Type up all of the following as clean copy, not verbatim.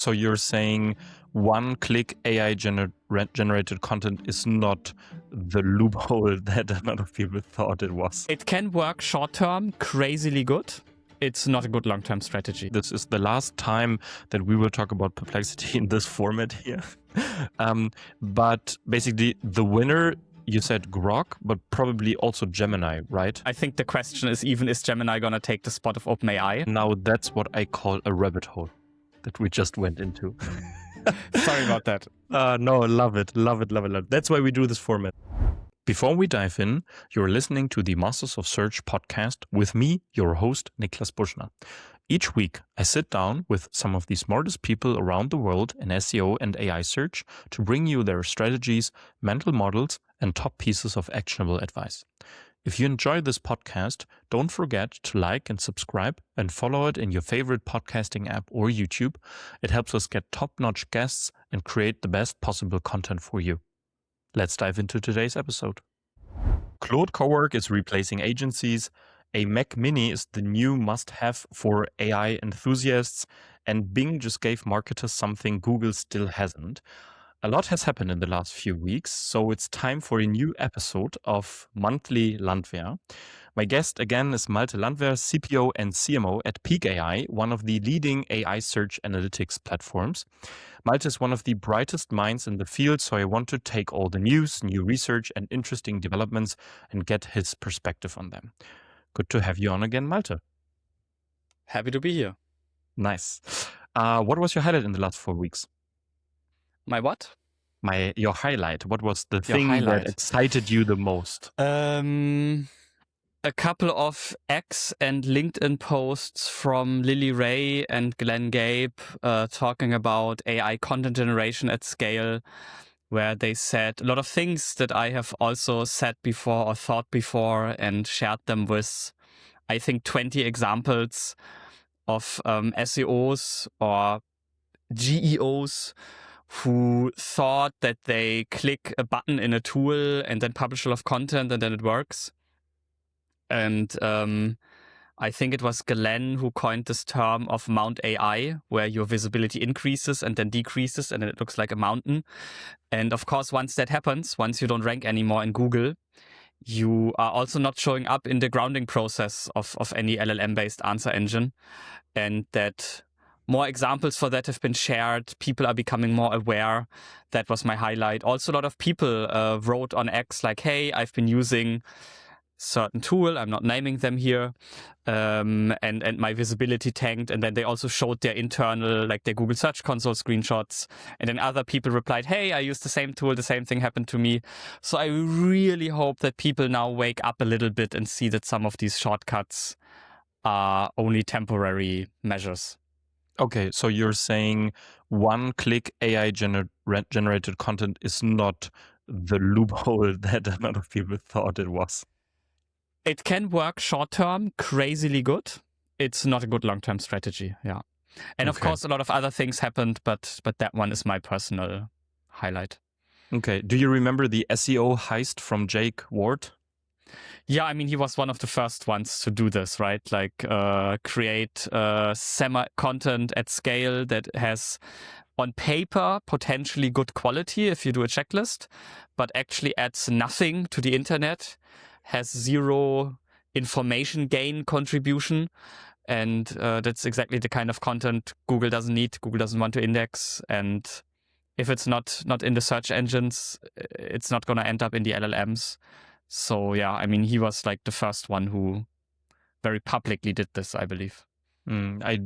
So you're saying one-click AI generated content is not the loophole that a lot of people thought it was. It can work short-term, crazily good. It's not a good long-term strategy. This is the last time that we will talk about Perplexity in this format here. But basically, the winner, you said Grok, but probably also Gemini, right? I think the question is Gemini going to take the spot of OpenAI? Now that's what I call a rabbit hole that we just went into. Sorry about that. No, love it. That's why we do this format. Before we dive in, you're listening to the Masters of Search podcast with me, your host, Niklas Buschner. Each week, I sit down with some of the smartest people around the world in SEO and AI search to bring you their strategies, mental models, and top pieces of actionable advice. If you enjoy this podcast, don't forget to like and subscribe and follow it in your favorite podcasting app or YouTube. It helps us get top-notch guests and create the best possible content for you. Let's dive into today's episode. Claude Cowork is replacing agencies. A Mac Mini is the new must-have for AI enthusiasts. And Bing just gave marketers something Google still hasn't. A lot has happened in the last few weeks, so it's time for a new episode of Malte Landwehr. My guest again is Malte Landwehr, CPO and CMO at Peec AI, one of the leading AI search analytics platforms. Malte is one of the brightest minds in the field, so I want to take all the news, new research, and interesting developments and get his perspective on them. Good to have you on again, Malte. Happy to be here. Nice. What was your highlight in the last 4 weeks? My what? Your highlight. What was the thing that excited you the most? A couple of X and LinkedIn posts from Lily Ray and Glenn Gabe talking about AI content generation at scale, where they said a lot of things that I have also said before or thought before and shared them with, I think, 20 examples of SEOs or GEOs who thought that they click a button in a tool and then publish a lot of content and then it works. And I think it was Glenn who coined this term of Mount AI, where your visibility increases and then decreases and then it looks like a mountain. And of course, once that happens, once you don't rank anymore in Google, you are also not showing up in the grounding process of any LLM-based answer engine. And that more examples for that have been shared. People are becoming more aware. That was my highlight. Also, a lot of people wrote on X like, hey, I've been using certain tool, I'm not naming them here, and my visibility tanked. And then they also showed their internal, like their Google Search Console screenshots. And then other people replied, hey, I used the same tool, the same thing happened to me. So I really hope that people now wake up a little bit and see that some of these shortcuts are only temporary measures. Okay, so you're saying one-click AI generated content is not the loophole that a lot of people thought it was. It can work short-term, crazily good. It's not a good long-term strategy, yeah. And of course, a lot of other things happened, but that one is my personal highlight. Okay, do you remember the SEO heist from Jake Ward? Yeah, I mean, he was one of the first ones to do this, right? Like create semi-content at scale that has, on paper, potentially good quality if you do a checklist, but actually adds nothing to the internet, has zero information gain contribution. And that's exactly the kind of content Google doesn't need, Google doesn't want to index. And if it's not in the search engines, it's not going to end up in the LLMs. So yeah, I mean, he was like the first one who very publicly did this, I believe. I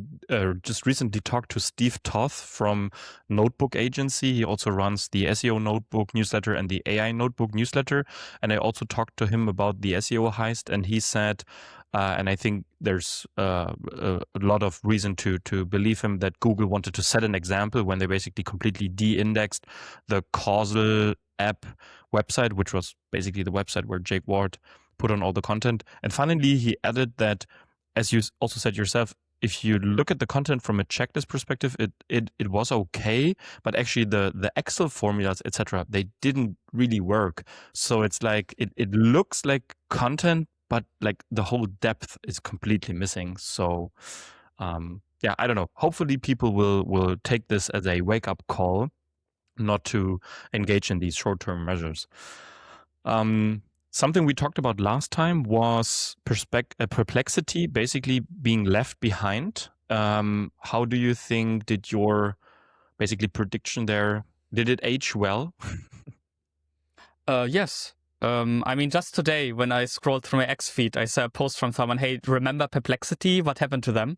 just recently talked to Steve Toth from Notebook Agency. He also runs the SEO Notebook newsletter and the AI Notebook newsletter. And I also talked to him about the SEO heist. And he said, and I think there's a lot of reason to believe him, that Google wanted to set an example when they basically completely de-indexed the causal app website, which was basically the website where Jake Ward put on all the content. And finally, he added that, as you also said yourself, if you look at the content from a checklist perspective, it was okay, but actually the Excel formulas, etc., they didn't really work. So it's like it looks like content, but like the whole depth is completely missing. So Yeah, I don't know. Hopefully people will take this as a wake-up call not to engage in these short-term measures. Something we talked about last time was Perplexity basically being left behind. How do you think did your basically prediction there, did it age well? Yes. I mean, just today when I scrolled through my X feed, I saw a post from someone, hey, remember Perplexity? What happened to them?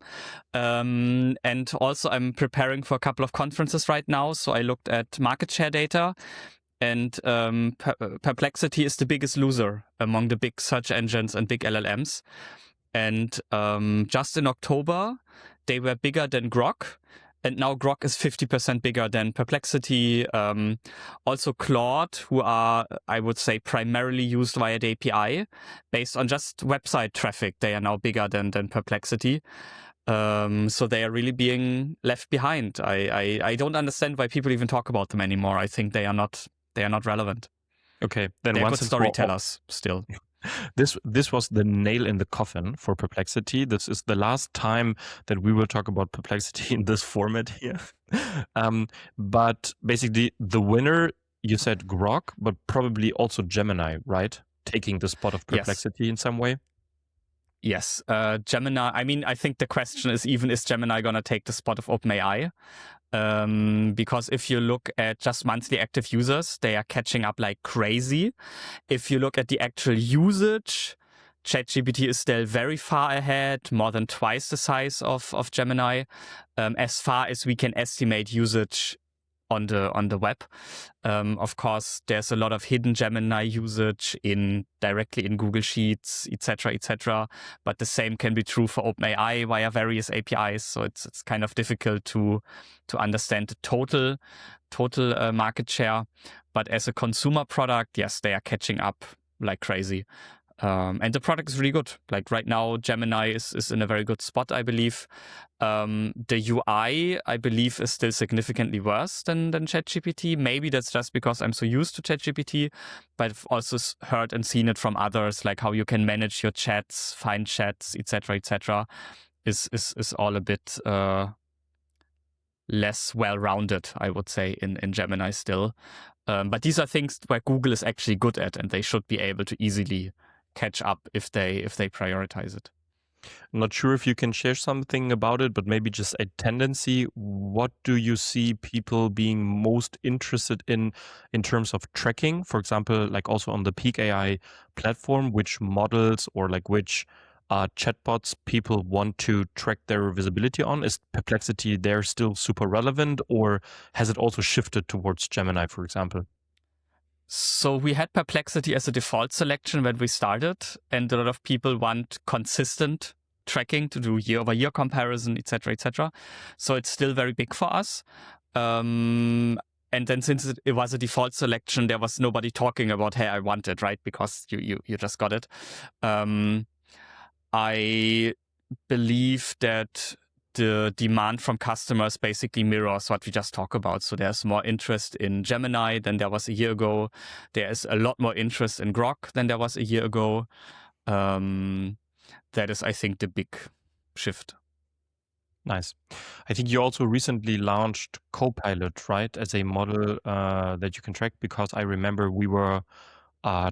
And also I'm preparing for a couple of conferences right now. So I looked at market share data, and Perplexity is the biggest loser among the big search engines and big LLMs. And just in October, they were bigger than Grok. And now Grok is 50% bigger than Perplexity. Also Claude, who are, I would say, primarily used via the API. Based on just website traffic, they are now bigger than Perplexity. So they are really being left behind. I don't understand why people even talk about them anymore. I think they are not relevant. Okay, then they're once good storytellers still. This was the nail in the coffin for Perplexity. This is the last time that we will talk about Perplexity in this format here. But basically, the winner, you said Grok, but probably also Gemini, right? Taking the spot of Perplexity in some way. Yes, Gemini. I mean, I think the question is Gemini going to take the spot of OpenAI? Because if you look at just monthly active users, they are catching up like crazy. If you look at the actual usage, ChatGPT is still very far ahead, more than twice the size of Gemini, as far as we can estimate usage on the web. Of course, there's a lot of hidden Gemini usage directly in Google Sheets, etc. But the same can be true for OpenAI via various APIs. So it's kind of difficult to understand the total market share. But as a consumer product, yes, they are catching up like crazy. And the product is really good. Like right now, Gemini is in a very good spot, I believe. The UI, I believe, is still significantly worse than ChatGPT. Maybe that's just because I'm so used to ChatGPT, but I've also heard and seen it from others, like how you can manage your chats, find chats, etc. is all a bit less well-rounded, I would say, in Gemini still. But these are things where Google is actually good at, and they should be able to easily catch up if they prioritize it. Not sure if you can share something about it, but maybe just a tendency. What do you see people being most interested in terms of tracking? For example, like also on the Peec AI platform, which models or like which chatbots people want to track their visibility on? Is Perplexity there still super relevant, or has it also shifted towards Gemini, for example? So we had Perplexity as a default selection when we started, and a lot of people want consistent tracking to do year-over-year comparison, etc. So it's still very big for us. And then since it was a default selection, there was nobody talking about, hey, I want it, right? Because you just got it. I believe that the demand from customers basically mirrors what we just talked about. So there's more interest in Gemini than there was a year ago. There is a lot more interest in Grok than there was a year ago. That is, I think, the big shift. Nice. I think you also recently launched Copilot, right, as a model that you can track, because I remember we were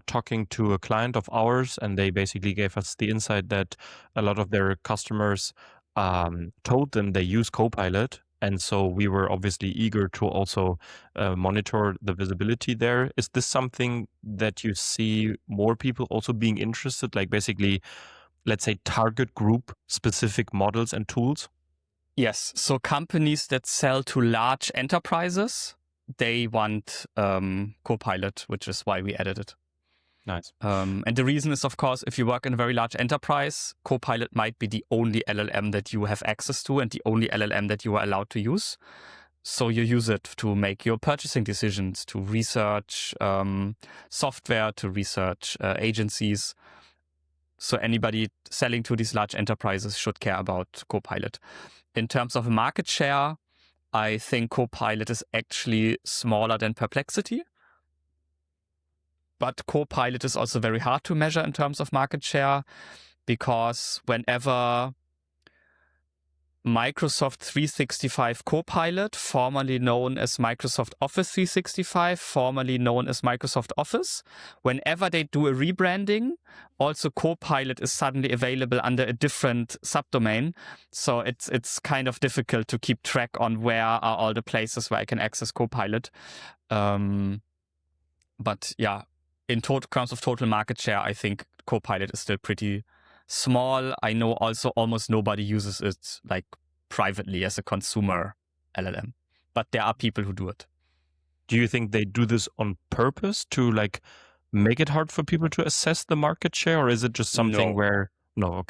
talking to a client of ours, and they basically gave us the insight that a lot of their customers told them they use Copilot. And so we were obviously eager to also monitor the visibility there. Is this something that you see more people also being interested, like basically, let's say, target group specific models and tools? Yes. So companies that sell to large enterprises, they want Copilot, which is why we added it. Nice. And the reason is, of course, if you work in a very large enterprise, Copilot might be the only LLM that you have access to and the only LLM that you are allowed to use. So you use it to make your purchasing decisions, to research software, to research agencies. So anybody selling to these large enterprises should care about Copilot. In terms of market share, I think Copilot is actually smaller than Perplexity. But Copilot is also very hard to measure in terms of market share, because whenever Microsoft 365 Copilot, formerly known as Microsoft Office 365, formerly known as Microsoft Office. Whenever they do a rebranding, also Copilot is suddenly available under a different subdomain. So it's kind of difficult to keep track on where are all the places where I can access Copilot. But yeah, in terms of total market share, I think Copilot is still pretty small. I know also almost nobody uses it like privately as a consumer LLM, but there are people who do it. Do you think they do this on purpose to like make it hard for people to assess the market share, or is it just something where No,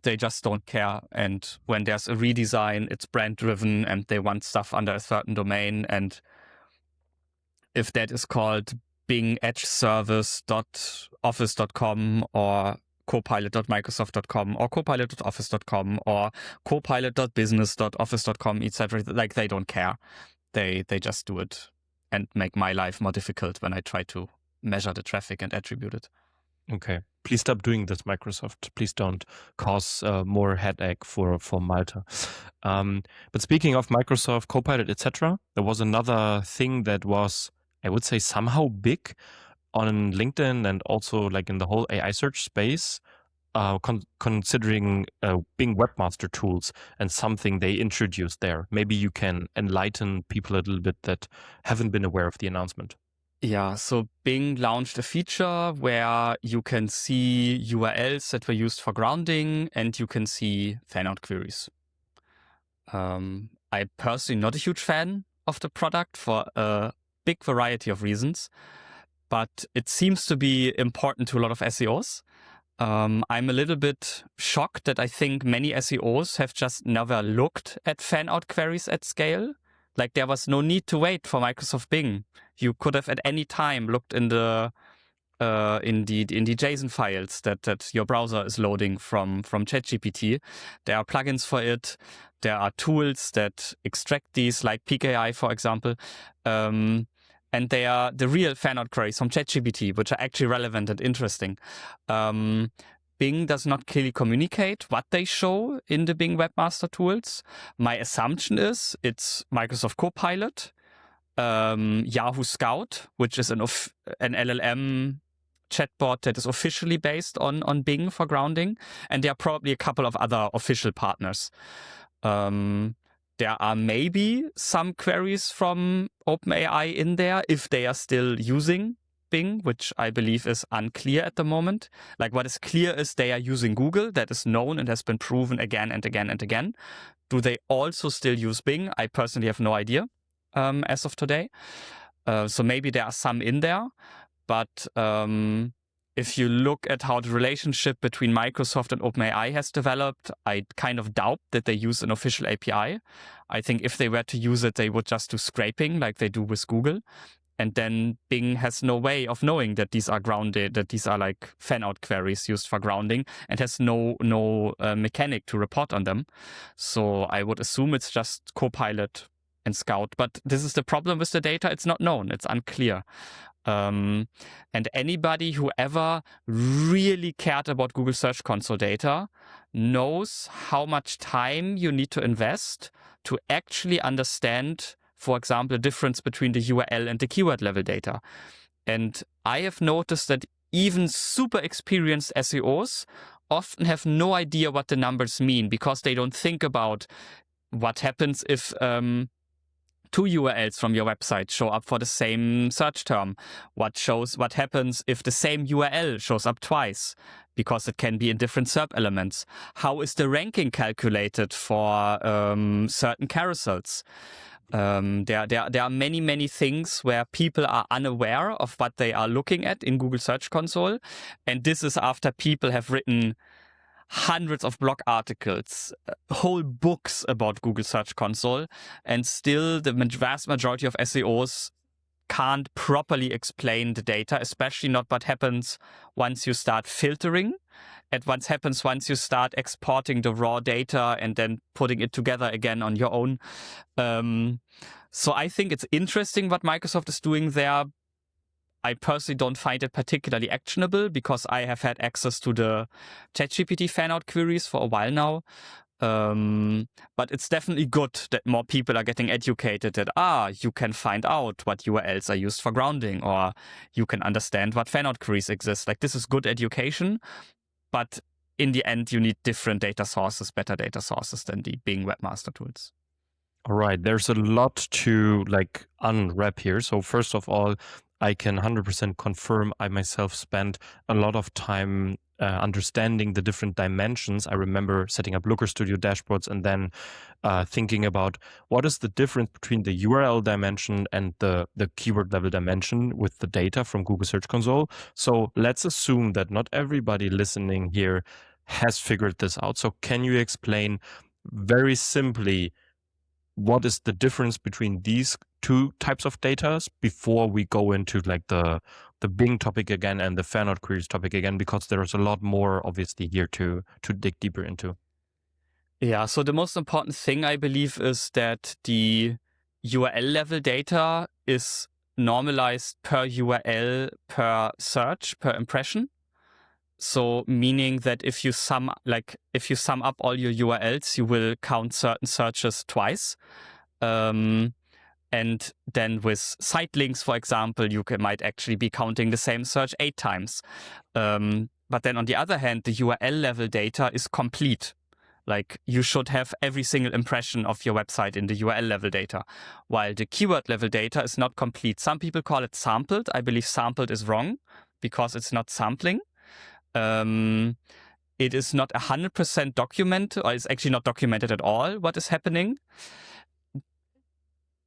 they just don't care. And when there's a redesign, it's brand driven and they want stuff under a certain domain. And if that is called Bing Edge Service.office.com or copilot.microsoft.com or copilot.office.com or copilot.business.office.com, etc. Like, they don't care. They just do it and make my life more difficult when I try to measure the traffic and attribute it. Okay. Please stop doing this, Microsoft. Please don't cause more headache for Malte. But speaking of Microsoft, Copilot, etc., there was another thing that was, I would say, somehow big on LinkedIn and also like in the whole AI search space, considering Bing Webmaster Tools and something they introduced there. Maybe you can enlighten people a little bit that haven't been aware of the announcement. Yeah, so Bing launched a feature where you can see URLs that were used for grounding and you can see fan-out queries. I'm personally not a huge fan of the product for a big variety of reasons, but it seems to be important to a lot of SEOs. I'm a little bit shocked that I think many SEOs have just never looked at fan-out queries at scale. Like, there was no need to wait for Microsoft Bing. You could have at any time looked in the JSON files that your browser is loading from ChatGPT. There are plugins for it. There are tools that extract these, like Peec AI, for example. And they are the real fan-out queries from ChatGPT, which are actually relevant and interesting. Bing does not clearly communicate what they show in the Bing Webmaster Tools. My assumption is it's Microsoft Copilot, Yahoo Scout, which is an LLM chatbot that is officially based on Bing for grounding, and there are probably a couple of other official partners. There are maybe some queries from OpenAI in there if they are still using Bing, which I believe is unclear at the moment. Like, what is clear is they are using Google. That is known and has been proven again and again and again. Do they also still use Bing? I personally have no idea as of today. So maybe there are some in there. But if you look at how the relationship between Microsoft and OpenAI has developed, I kind of doubt that they use an official API. I think if they were to use it, they would just do scraping like they do with Google. And then Bing has no way of knowing that these are grounded, that these are like fan-out queries used for grounding, and has no mechanic to report on them. So I would assume it's just Copilot and Scout. But this is the problem with the data. It's not known. It's unclear. And anybody who ever really cared about Google Search Console data knows how much time you need to invest to actually understand, for example, the difference between the URL and the keyword level data. And I have noticed that even super experienced SEOs often have no idea what the numbers mean because they don't think about what happens if two URLs from your website show up for the same search term. What happens if the same URL shows up twice, because it can be in different SERP elements. How is the ranking calculated for certain carousels? There are many things where people are unaware of what they are looking at in Google Search Console. And this is after people have written hundreds of blog articles, whole books about Google Search Console, and still the vast majority of SEOs can't properly explain the data, especially not what happens once you start filtering and what happens once you start exporting the raw data and then putting it together again on your own. So I think it's interesting what Microsoft is doing there. I personally don't find it particularly actionable because I have had access to the ChatGPT fan-out queries for a while now. But it's definitely good that more people are getting educated that, you can find out what URLs are used for grounding, or you can understand what fanout queries exist. Like, this is good education, but in the end, you need different data sources, better data sources than the Bing Webmaster Tools. All right, there's a lot to unwrap here. So first of all, I can 100% confirm I myself spent a lot of time understanding the different dimensions. I remember setting up Looker Studio dashboards and then thinking about what is the difference between the URL dimension and the keyword level dimension with the data from Google Search Console. So let's assume that not everybody listening here has figured this out. So can you explain very simply what is the difference between these two types of data before we go into the Bing topic again and the fanout queries topic again, because there's a lot more obviously here to dig deeper into. Yeah, so the most important thing, I believe, is that the URL level data is normalized per URL, per search, per impression. So meaning that if you sum up all your URLs, you will count certain searches twice. And then with site links, for example, you might actually be counting the same search 8 times. But then on the other hand, the URL level data is complete. Like, you should have every single impression of your website in the URL level data, while the keyword level data is not complete. Some people call it sampled. I believe sampled is wrong because it's not sampling. It is not 100% documented, or it's actually not documented at all what is happening.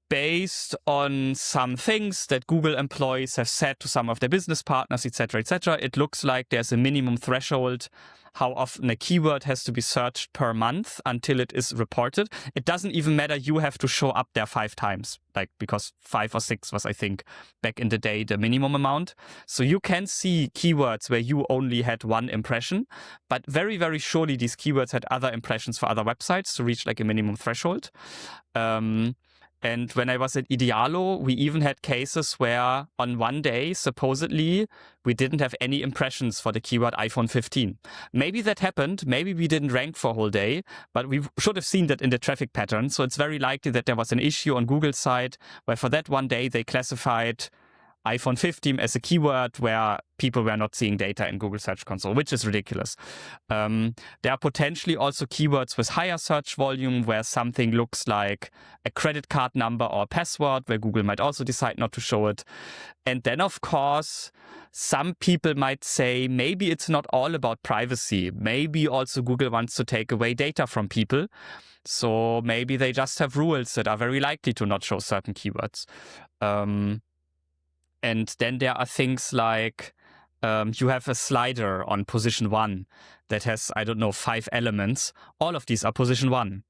Based on some things that Google employees have said to some of their business partners, etc., it looks like there's a minimum threshold how often a keyword has to be searched per month until it is reported. It doesn't even matter you have to show up there 5 times, because 5 or 6 was, I think, back in the day, the minimum amount. So you can see keywords where you only had 1 impression, but very, very surely these keywords had other impressions for other websites to reach a minimum threshold. And when I was at Idealo, we even had cases where on one day, supposedly, we didn't have any impressions for the keyword iPhone 15. Maybe that happened. Maybe we didn't rank for a whole day, but we should have seen that in the traffic pattern. So it's very likely that there was an issue on Google's side where for that one day, they classified iPhone 15 as a keyword where people were not seeing data in Google Search Console, which is ridiculous. There are potentially also keywords with higher search volume where something looks like a credit card number or a password, where Google might also decide not to show it. And then, of course, some people might say maybe it's not all about privacy. Maybe also Google wants to take away data from people. So maybe they just have rules that are very likely to not show certain keywords. And then there are things like you have a slider on position 1 that has, 5 elements. All of these are position 1.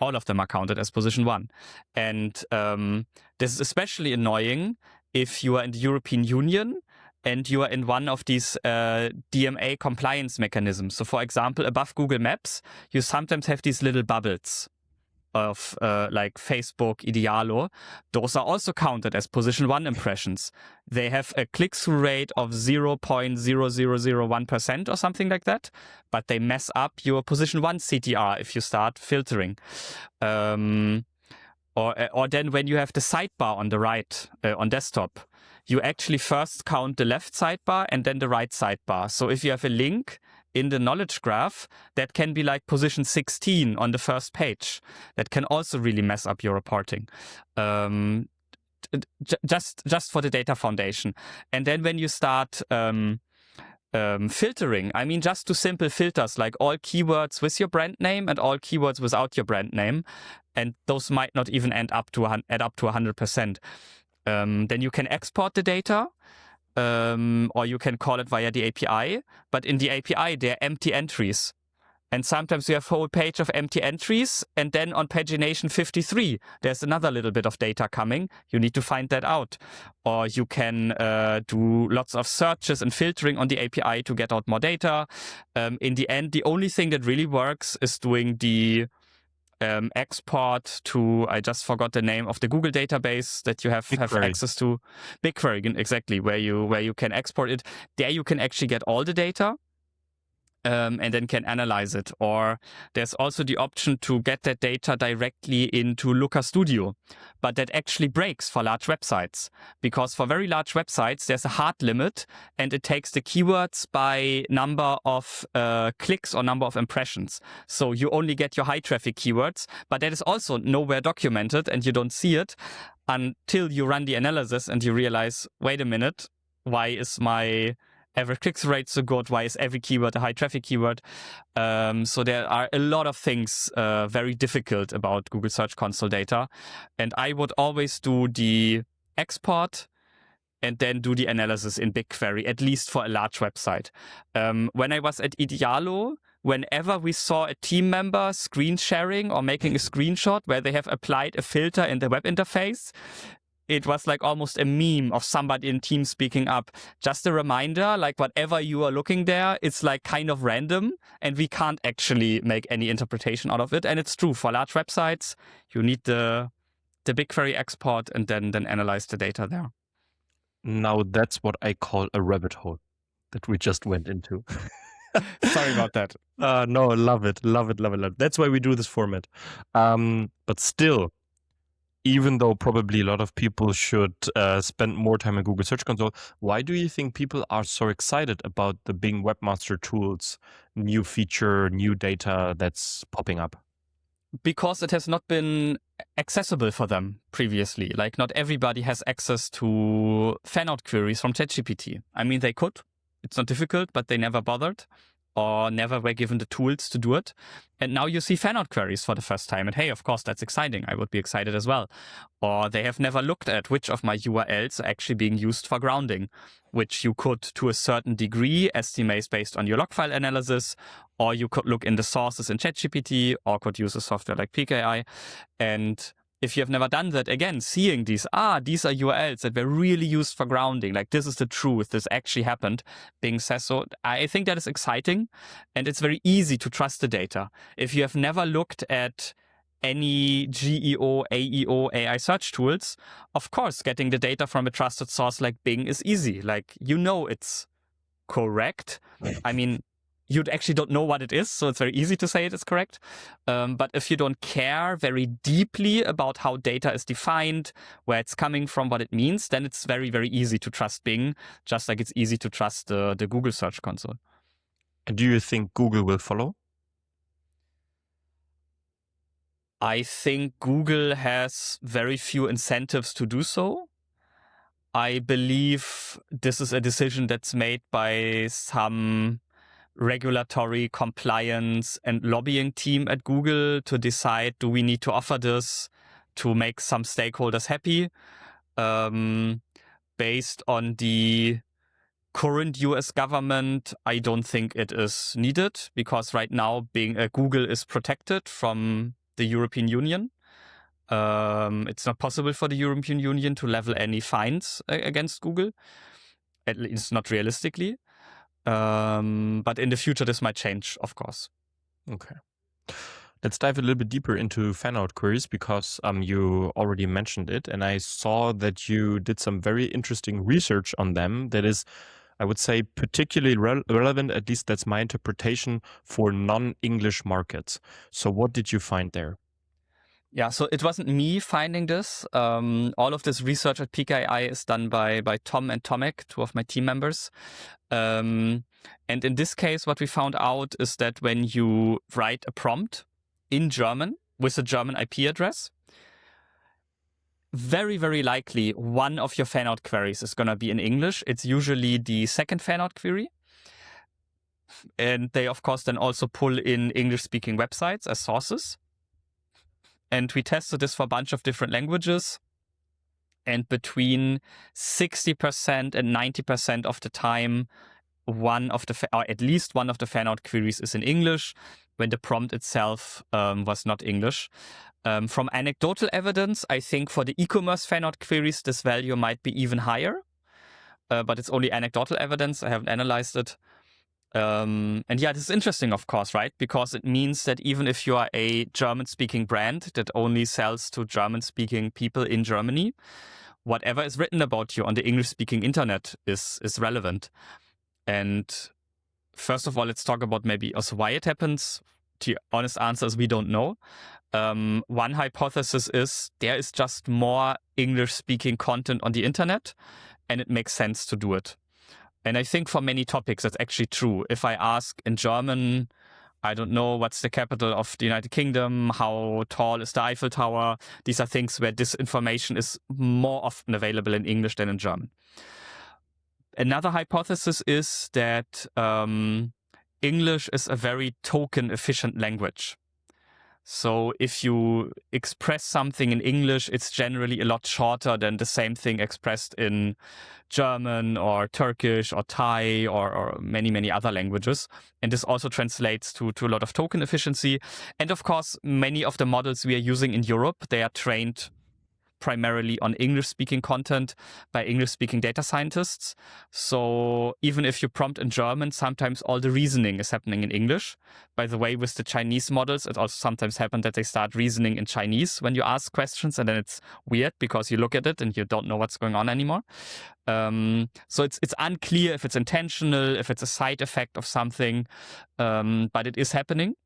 All of them are counted as position 1. And this is especially annoying if you are in the European Union and you are in one of these DMA compliance mechanisms. So, for example, above Google Maps, you sometimes have these little bubbles of Facebook, Idealo. Those are also counted as position 1 impressions. They have a click-through rate of 0.0001% or something like that, but they mess up your position 1 CTR if you start filtering. Or then when you have the sidebar on the right on desktop, you actually first count the left sidebar and then the right sidebar. So if you have a link in the knowledge graph, that can be position 16 on the first page. That can also really mess up your reporting. Just for the data foundation. And then when you start filtering, just do simple filters like all keywords with your brand name and all keywords without your brand name. And those might not even add up to 100%. Then you can export the data. Or you can call it via the API. But in the API, there are empty entries. And sometimes you have a whole page of empty entries. And then on pagination 53, there's another little bit of data coming. You need to find that out. Or you can do lots of searches and filtering on the API to get out more data. In the end, the only thing that really works is doing the export to, I just forgot the name of the Google database that you have access to. BigQuery, exactly, where you can export it. There you can actually get all the data. and then can analyze it. Or there's also the option to get that data directly into Looker Studio, but that actually breaks for large websites, because for very large websites, there's a hard limit, and it takes the keywords by number of clicks or number of impressions. So you only get your high traffic keywords, but that is also nowhere documented, and you don't see it until you run the analysis and you realize, wait a minute, why is my average click rate so good? Why is every keyword a high traffic keyword? So there are a lot of things very difficult about Google Search Console data. And I would always do the export and then do the analysis in BigQuery, at least for a large website. When I was at Idealo, whenever we saw a team member screen sharing or making a screenshot where they have applied a filter in the web interface, it was like almost a meme of somebody in Teams speaking up. Just a reminder, like whatever you are looking there, it's like kind of random, and we can't actually make any interpretation out of it. And it's true, for large websites, you need the BigQuery export and then analyze the data there. Now that's what I call a rabbit hole that we just went into. Sorry about that. No, love it. That's why we do this format. But still, even though probably a lot of people should spend more time in Google Search Console, why do you think people are so excited about the Bing Webmaster Tools new feature, new data that's popping up? Because it has not been accessible for them previously. Like, not everybody has access to fan-out queries from ChatGPT. I mean, they could. It's not difficult, but they never bothered or never were given the tools to do it. And now you see fan-out queries for the first time. And hey, of course, that's exciting. I would be excited as well. Or they have never looked at which of my URLs are actually being used for grounding, which you could, to a certain degree, estimate based on your log file analysis, or you could look in the sources in ChatGPT, or could use a software like Peec AI. And if you have never done that, again, seeing these are URLs that were really used for grounding, like this is the truth, this actually happened, Bing says so, I think that is exciting, and it's very easy to trust the data. If you have never looked at any GEO, AEO, AI search tools, of course, getting the data from a trusted source like Bing is easy. Like, you know it's correct. I mean, you actually don't know what it is, so it's very easy to say it is correct. But if you don't care very deeply about how data is defined, where it's coming from, what it means, then it's very, very easy to trust Bing, just like it's easy to trust the Google Search Console. And do you think Google will follow? I think Google has very few incentives to do so. I believe this is a decision that's made by some regulatory compliance and lobbying team at Google to decide, do we need to offer this to make some stakeholders happy? Based on the current US government, I don't think it is needed, because right now Google is protected from the European Union. It's not possible for the European Union to level any fines against Google, at least not realistically. But in the future, this might change, of course. Okay. Let's dive a little bit deeper into fan-out queries, because you already mentioned it, and I saw that you did some very interesting research on them that is, I would say, particularly relevant, at least that's my interpretation, for non-English markets. So what did you find there? Yeah, so it wasn't me finding this. All of this research at Peec AI is done by Tom and Tomek, two of my team members. And in this case, what we found out is that when you write a prompt in German with a German IP address, very, very likely one of your fan-out queries is going to be in English. It's usually the second fan-out query. And they, of course, then also pull in English-speaking websites as sources. And we tested this for a bunch of different languages. And between 60% and 90% of the time, or at least one of the fan-out queries is in English, when the prompt itself was not English. From anecdotal evidence, I think for the e-commerce fan-out queries, this value might be even higher. But it's only anecdotal evidence. I haven't analyzed it. And yeah, this is interesting, of course, right? Because it means that even if you are a German-speaking brand that only sells to German-speaking people in Germany, whatever is written about you on the English-speaking internet is relevant. And first of all, let's talk about maybe also why it happens. The honest answer is we don't know. One hypothesis is there is just more English-speaking content on the internet, and it makes sense to do it. And I think for many topics, that's actually true. If I ask in German, I don't know, what's the capital of the United Kingdom? How tall is the Eiffel Tower? These are things where this information is more often available in English than in German. Another hypothesis is that English is a very token-efficient language. So if you express something in English, it's generally a lot shorter than the same thing expressed in German or Turkish or Thai or many, many other languages. And this also translates to a lot of token efficiency. And of course, many of the models we are using in Europe, they are trained primarily on English-speaking content by English-speaking data scientists. So even if you prompt in German, sometimes all the reasoning is happening in English. By the way, with the Chinese models, it also sometimes happens that they start reasoning in Chinese when you ask questions, and then it's weird because you look at it and you don't know what's going on anymore. So it's unclear if it's intentional, if it's a side effect of something, but it is happening.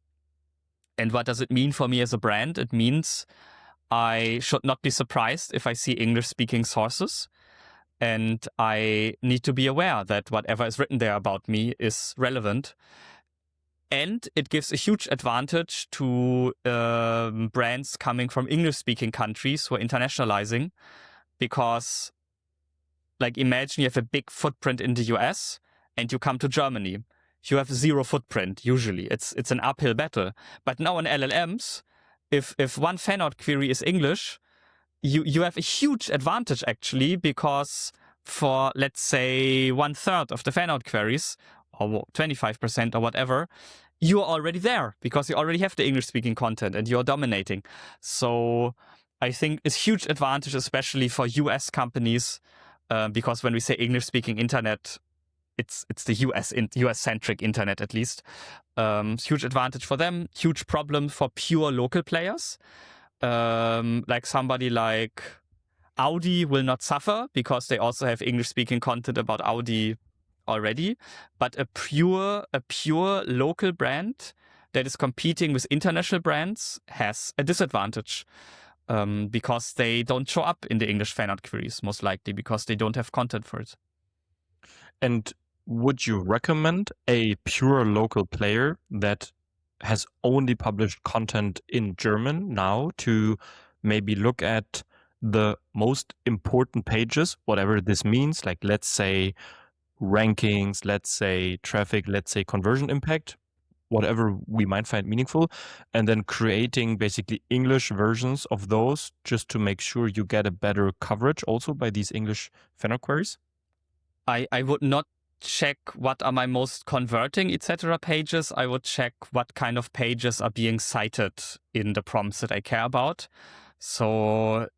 And what does it mean for me as a brand? It means I should not be surprised if I see English-speaking sources, and I need to be aware that whatever is written there about me is relevant. And it gives a huge advantage to brands coming from English-speaking countries who are internationalizing, because, like, imagine you have a big footprint in the US and you come to Germany. You have zero footprint, usually. It's an uphill battle. But now in LLMs, if one fanout query is English, you have a huge advantage actually, because for, let's say, 1/3 of the fanout queries, or 25% or whatever, you are already there because you already have the English-speaking content and you're dominating. So I think it's huge advantage, especially for US companies, because when we say English-speaking internet, it's the US-centric internet at least. Huge advantage for them, huge problem for pure local players. Like somebody like Audi will not suffer because they also have English-speaking content about Audi already. But a pure local brand that is competing with international brands has a disadvantage, because they don't show up in the English fanout queries, most likely because they don't have content for it. And would you recommend a pure local player that has only published content in German now to maybe look at the most important pages, whatever this means, like let's say rankings, let's say traffic, let's say conversion impact, whatever we might find meaningful, and then creating basically English versions of those just to make sure you get a better coverage also by these English fanout queries? I would not check what are my most converting, etc. pages. I would check what kind of pages are being cited in the prompts that I care about. So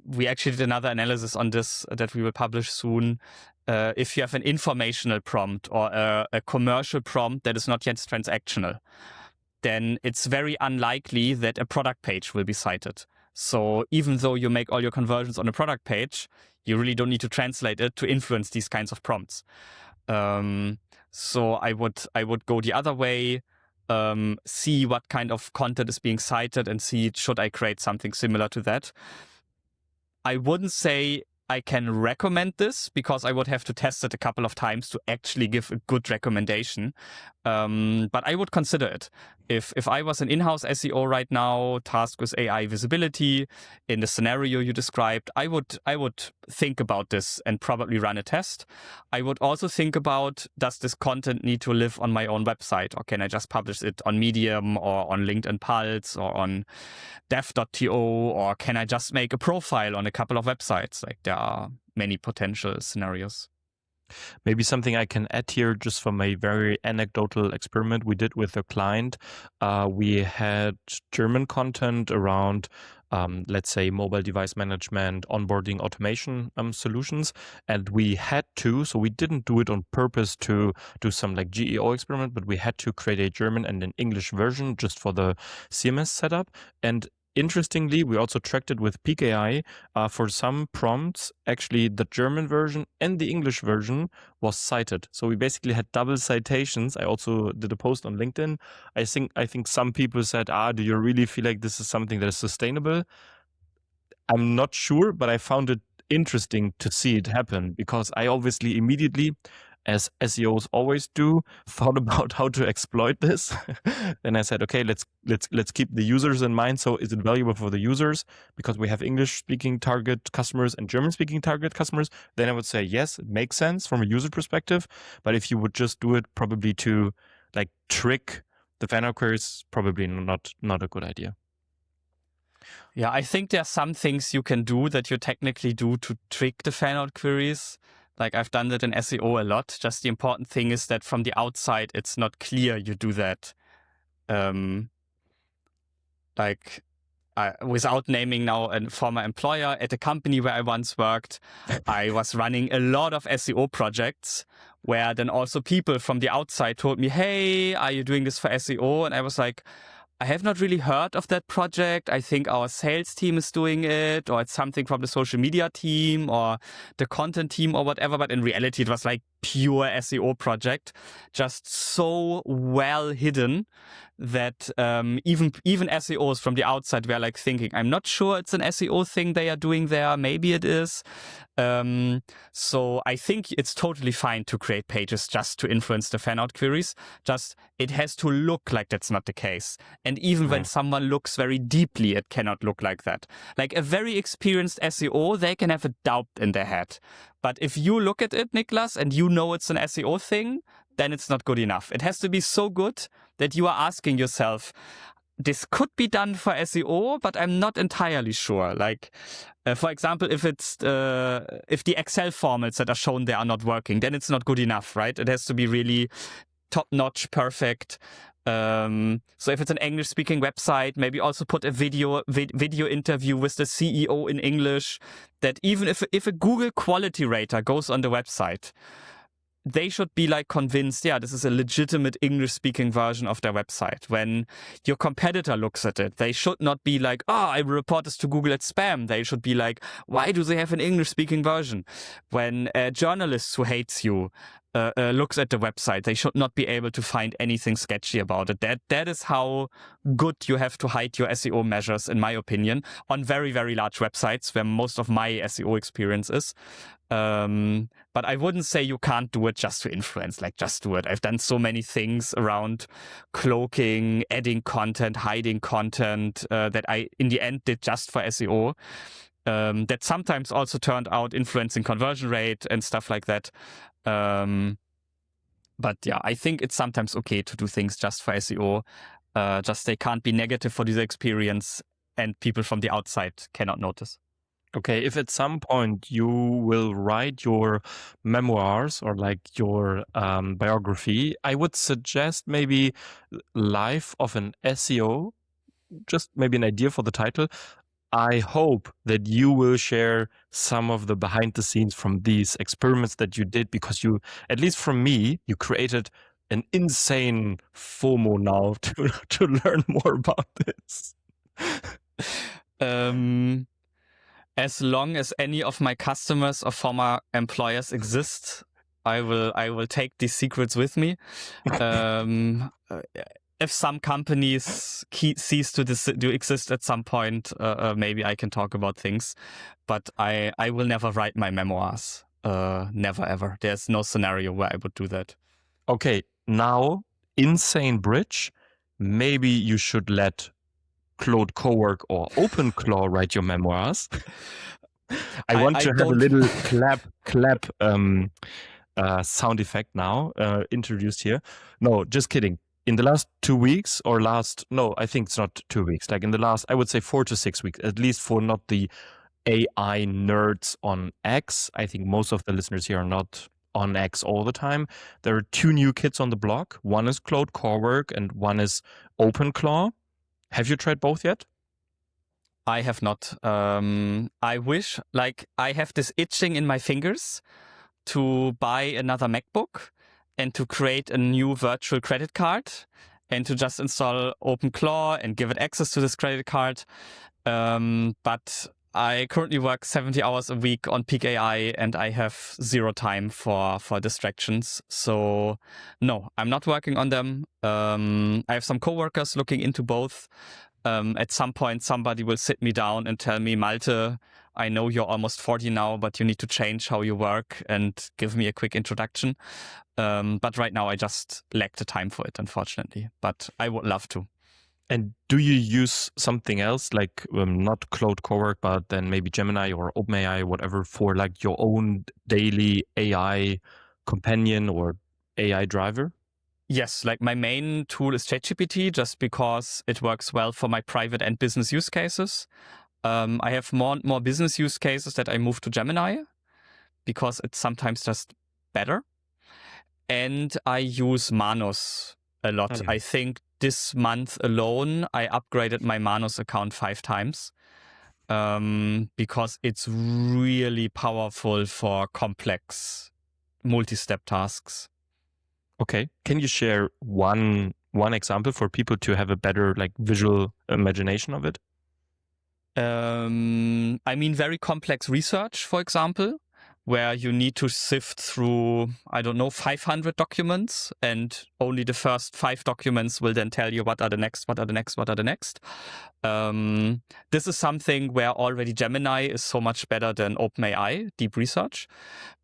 we actually did another analysis on this that we will publish soon. If you have an informational prompt or a commercial prompt that is not yet transactional, then it's very unlikely that a product page will be cited. So even though you make all your conversions on a product page, you really don't need to translate it to influence these kinds of prompts. So I would go the other way, see what kind of content is being cited and see, should I create something similar to that? I wouldn't say I can recommend this because I would have to test it a couple of times to actually give a good recommendation. But I would consider it. If I was an in-house SEO right now, tasked with AI visibility in the scenario you described, I would think about this and probably run a test. I would also think about, does this content need to live on my own website, or can I just publish it on Medium or on LinkedIn Pulse or on dev.to, or can I just make a profile on a couple of websites? Like, there are many potential scenarios. Maybe something I can add here, just from a very anecdotal experiment we did with a client. We had German content around, let's say, mobile device management, onboarding automation solutions. And we had to, so we didn't do it on purpose to do some like GEO experiment, but we had to create a German and an English version just for the CMS setup. And interestingly, we also tracked it with Peec AI. For some prompts, actually the German version and the English version was cited. So we basically had double citations. I also did a post on LinkedIn. I think some people said, do you really feel like this is something that is sustainable? I'm not sure, but I found it interesting to see it happen, because I obviously immediately, as SEOs always do, thought about how to exploit this. Then I said, okay, let's keep the users in mind. So is it valuable for the users? Because we have English-speaking target customers and German-speaking target customers. Then I would say, yes, it makes sense from a user perspective. But if you would just do it probably to like trick the fan queries, probably not a good idea. Yeah, I think there are some things you can do that you technically do to trick the fan queries. Like I've done that in SEO a lot. Just the important thing is that from the outside, it's not clear you do that. Without naming now a former employer, at a company where I once worked, I was running a lot of SEO projects where then also people from the outside told me, hey, are you doing this for SEO? And I was like, I have not really heard of that project. I think our sales team is doing it, or it's something from the social media team or the content team or whatever. But in reality, it was like pure SEO project, just so well hidden that even SEOs from the outside were like thinking, I'm not sure it's an SEO thing they are doing there. Maybe it is. So I think it's totally fine to create pages just to influence the fan out queries. Just it has to look like that's not the case. And even when someone looks very deeply, it cannot look like that. Like a very experienced SEO, they can have a doubt in their head. But if you look at it, Niklas, and you know it's an SEO thing, then it's not good enough. It has to be so good that you are asking yourself, this could be done for SEO, but I'm not entirely sure. Like, for example, if the Excel formats that are shown there are not working, then it's not good enough, right? It has to be really top-notch, perfect. So if it's an English-speaking website, maybe also put a video interview with the CEO in English. That even if a Google quality rater goes on the website, they should be like convinced, yeah, this is a legitimate English-speaking version of their website. When your competitor looks at it, they should not be like, I will report this to Google as spam. They should be like, why do they have an English-speaking version? When a journalist who hates you looks at the website, they should not be able to find anything sketchy about it. That is how good you have to hide your SEO measures, in my opinion, on very, very large websites where most of my SEO experience is. But I wouldn't say you can't do it just to influence, like just do it. I've done so many things around cloaking, adding content, hiding content that I, in the end, did just for SEO. That sometimes also turned out influencing conversion rate and stuff like that. But yeah, I think it's sometimes okay to do things just for SEO. Just they can't be negative for user experience and people from the outside cannot notice. Okay, if at some point you will write your memoirs or like your biography, I would suggest maybe Life of an SEO, just maybe an idea for the title. I hope that you will share some of the behind the scenes from these experiments that you did, because you, at least from me, you created an insane FOMO now to learn more about this. As long as any of my customers or former employers exist, I will take these secrets with me. If some companies cease to exist at some point, maybe I can talk about things. But I will never write my memoirs. Never, ever. There's no scenario where I would do that. Okay, now, insane bridge. Maybe you should let Claude Cowork or OpenClaw write your memoirs. I want to have a little clap sound effect now introduced here. No, just kidding. In the last 2 weeks or I think it's not 2 weeks. Like in the last, I would say 4 to 6 weeks, at least for not the AI nerds on X. I think most of the listeners here are not on X all the time. There are 2 new kids on the block. One is Claude Cowork and one is OpenClaw. Have you tried both yet? I have not. I wish, like, I have this itching in my fingers to buy another MacBook and to create a new virtual credit card and to just install OpenClaw and give it access to this credit card. But I currently work 70 hours a week on Peec AI, and I have zero time for distractions. So no, I'm not working on them. I have some coworkers looking into both. At some point, somebody will sit me down and tell me, Malte, I know you're almost 40 now, but you need to change how you work and give me a quick introduction. But right now, I just lack the time for it, unfortunately. But I would love to. And do you use something else, like not Claude Cowork, but then maybe Gemini or OpenAI, whatever, for like your own daily AI companion or AI driver? Yes, like my main tool is ChatGPT, just because it works well for my private and business use cases. I have more and more business use cases that I move to Gemini because it's sometimes just better. And I use Manus a lot. Oh, yeah. I think this month alone, I upgraded my Manus account 5 times because it's really powerful for complex multi-step tasks. Okay. Can you share one example for people to have a better like visual imagination of it? I mean, very complex research, for example, where you need to sift through, 500 documents, and only the first 5 documents will then tell you what are the next. This is something where already Gemini is so much better than OpenAI, deep research.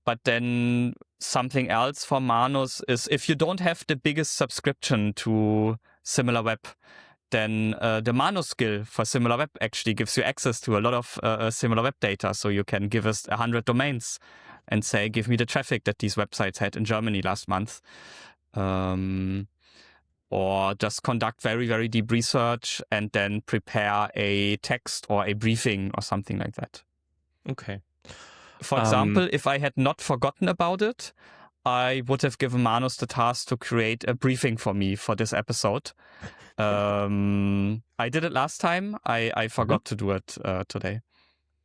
But then something else for Manus is, if you don't have the biggest subscription to SimilarWeb, then the Manus skill for SimilarWeb actually gives you access to a lot of SimilarWeb data. So you can give us 100 domains and say, give me the traffic that these websites had in Germany last month. Or just conduct very, very deep research and then prepare a text or a briefing or something like that. Okay. For example, if I had not forgotten about it, I would have given Manus the task to create a briefing for me for this episode. I did it last time. I forgot to do it today.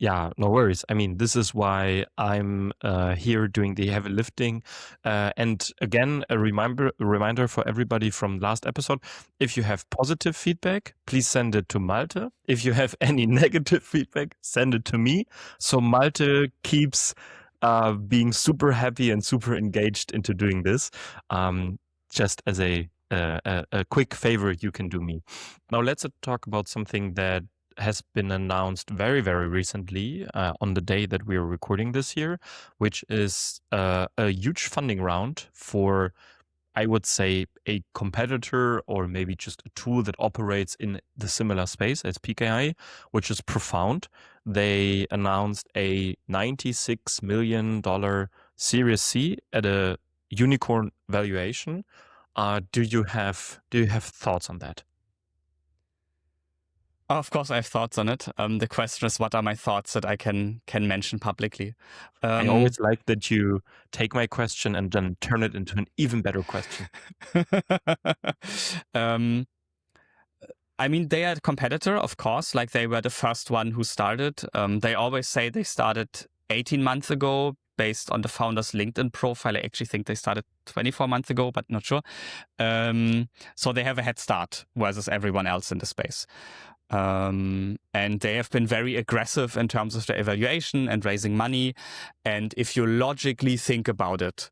Yeah, no worries. I mean, this is why I'm here doing the heavy lifting. And again, a reminder for everybody from last episode, if you have positive feedback, please send it to Malte. If you have any negative feedback, send it to me. So Malte keeps being super happy and super engaged into doing this, just as a quick favor you can do me. Now let's talk about something that has been announced very, very recently on the day that we are recording this here, which is a huge funding round for, I would say, a competitor or maybe just a tool that operates in the similar space as Peec AI, which is Profound. They announced a $96 million Series C at a unicorn valuation. Do you have thoughts on that? Of course, I have thoughts on it. The question is, what are my thoughts that I can mention publicly? I always like that you take my question and then turn it into an even better question. I mean, they are a competitor, of course. Like, they were the first one who started. They always say they started 18 months ago based on the founder's LinkedIn profile. I actually think they started 24 months ago, but not sure. So they have a head start versus everyone else in the space. And they have been very aggressive in terms of their evaluation and raising money. And if you logically think about it,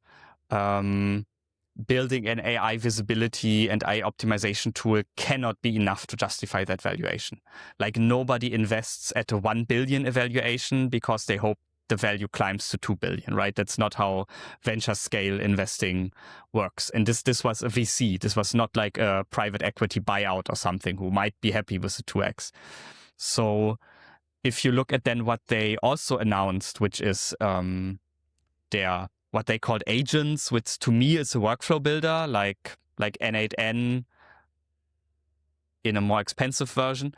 building an AI visibility and AI optimization tool cannot be enough to justify that valuation. Like, nobody invests at a 1 billion evaluation because they hope the value climbs to 2 billion, right? That's not how venture scale investing works. And this was a VC. This was not like a private equity buyout or something who might be happy with the 2x. So if you look at then what they also announced, which is their what they called agents, which to me is a workflow builder, like N8N in a more expensive version.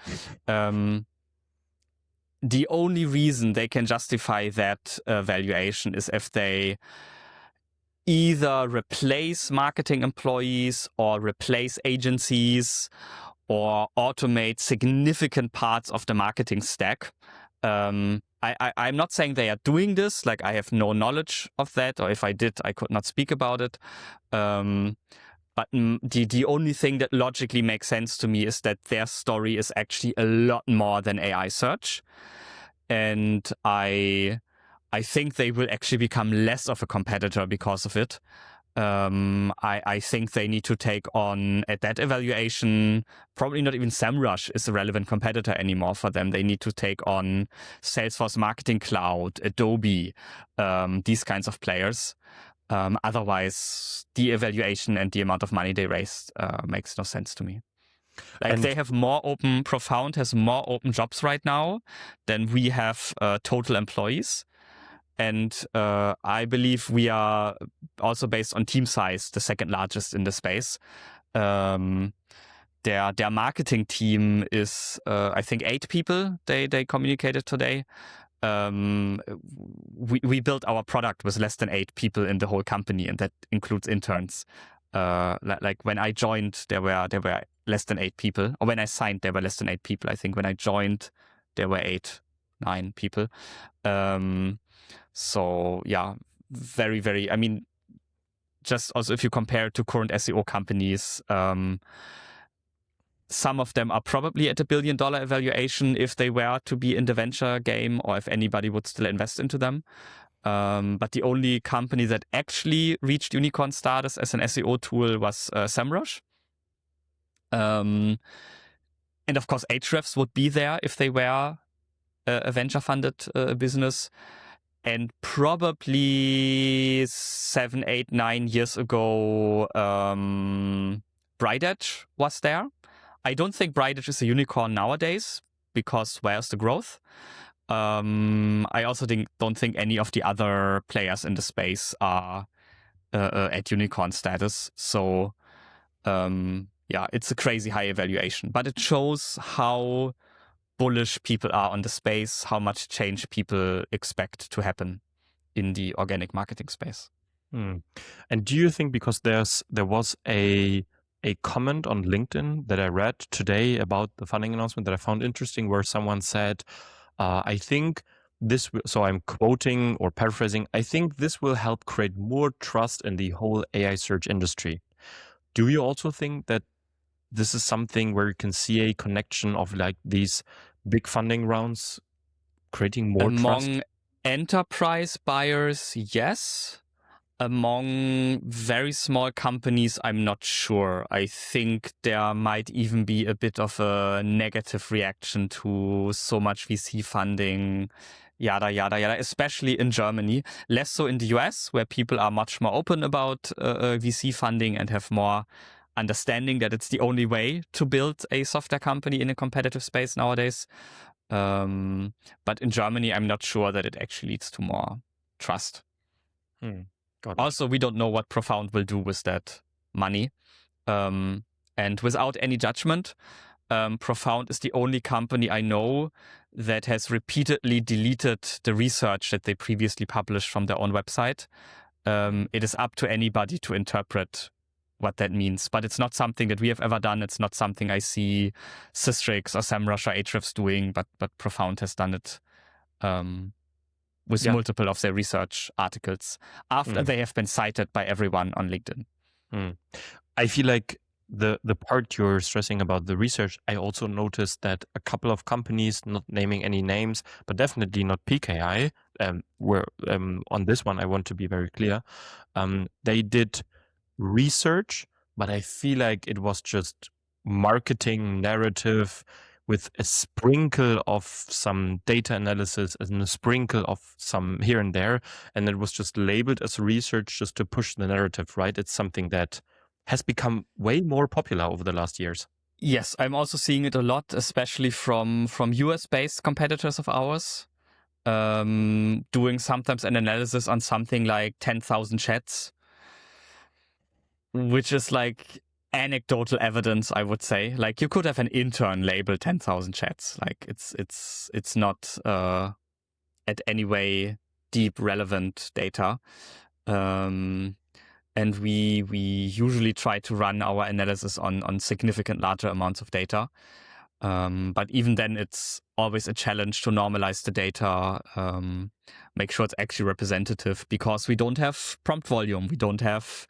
The only reason they can justify that valuation is if they either replace marketing employees or replace agencies or automate significant parts of the marketing stack. I'm not saying they are doing this. Like, I have no knowledge of that, or if I did, I could not speak about it. But the only thing that logically makes sense to me is that their story is actually a lot more than AI search. And I think they will actually become less of a competitor because of it. I think they need to take on, at that evaluation, probably not even SEMrush is a relevant competitor anymore for them. They need to take on Salesforce Marketing Cloud, Adobe, these kinds of players. Otherwise, the evaluation and the amount of money they raised makes no sense to me. Like, they have Profound has more open jobs right now than we have total employees. And I believe we are also, based on team size, the second largest in the space. Their marketing team is, I think, 8 people. They communicated today. We built our product with less than 8 people in the whole company, and that includes interns. Like when I joined, there were less than 8 people. Or when I signed, there were less than 8 people. I think when I joined, there were 8-9 people. So yeah, very, very, I mean, just also if you compare to current SEO companies, some of them are probably at $1 billion evaluation if they were to be in the venture game, or if anybody would still invest into them. But the only company that actually reached unicorn status as an SEO tool was SEMrush. And of course, Ahrefs would be there if they were a venture-funded business. And probably 7, 8, 9 years ago, brightest was there. I don't think brightest is a unicorn nowadays, because where's the growth? I also don't think any of the other players in the space are at unicorn status. So yeah, it's a crazy high evaluation, but it shows how bullish people are on the space, how much change people expect to happen in the organic marketing space. And do you think, because there was a comment on LinkedIn that I read today about the funding announcement that I found interesting, where someone said, I think this, so I'm quoting or paraphrasing, I think this will help create more trust in the whole AI search industry. Do you also think that this is something where you can see a connection of like these big funding rounds creating more trust? Among enterprise buyers, yes. Among very small companies, I'm not sure. I think there might even be a bit of a negative reaction to so much VC funding, yada, yada, yada, especially in Germany. Less so in the US, where people are much more open about VC funding and have more understanding that it's the only way to build a software company in a competitive space nowadays. But in Germany, I'm not sure that it actually leads to more trust. Also, we don't know what Profound will do with that money. And without any judgment, Profound is the only company I know that has repeatedly deleted the research that they previously published from their own website. It is up to anybody to interpret what that means, but it's not something that we have ever done. It's not something I see Systrix or SEMrush or Ahrefs doing, but Profound has done it with multiple of their research articles after they have been cited by everyone on LinkedIn. I feel like the part you're stressing about the research, I also noticed that a couple of companies, not naming any names, but definitely not Peec AI, where on this one I want to be very clear, they did research, but I feel like it was just marketing narrative with a sprinkle of some data analysis and a sprinkle of some here and there, and it was just labeled as research just to push the narrative, right? It's something that has become way more popular over the last years. Yes, I'm also seeing it a lot, especially from US-based competitors of ours, doing sometimes an analysis on something like 10,000 chats, which is like anecdotal evidence, I would say. Like, you could have an intern label 10,000 chats. Like, it's not at any way deep relevant data. And we usually try to run our analysis on significant larger amounts of data. But even then, it's always a challenge to normalize the data, make sure it's actually representative, because we don't have prompt volume. We don't have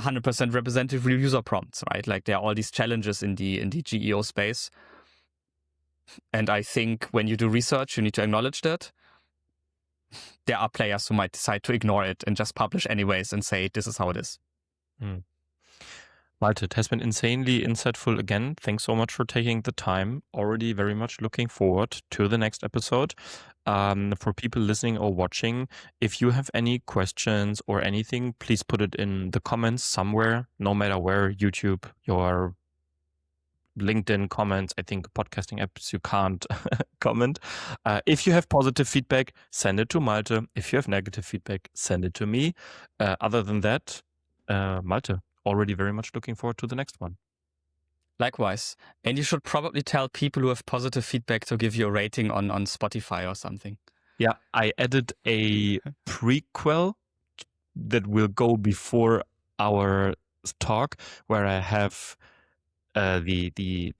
100% representative real user prompts, right? Like there are all these challenges in the GEO space. And I think when you do research, you need to acknowledge that. There are players who might decide to ignore it and just publish anyways and say, this is how it is. Malte, it has been insanely insightful again. Thanks so much for taking the time. Already very much looking forward to the next episode. For people listening or watching, if you have any questions or anything, please put it in the comments somewhere, no matter where, YouTube, your LinkedIn comments. I think podcasting apps you can't comment. If you have positive feedback, send it to Malte. If you have negative feedback, send it to me. Other than that, Malte, already very much looking forward to the next one. Likewise. And you should probably tell people who have positive feedback to give you a rating on Spotify or something. Yeah, I added a prequel that will go before our talk, where I have the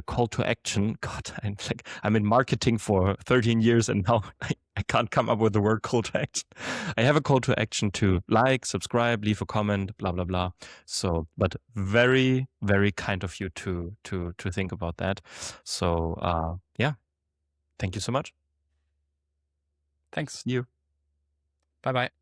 call to action. God, I'm in marketing for 13 years and now I can't come up with the word call to action. I have a call to action to like, subscribe, leave a comment, blah blah blah. So, but very very kind of you to think about that. So yeah, thank you so much. Thanks. You. Bye bye.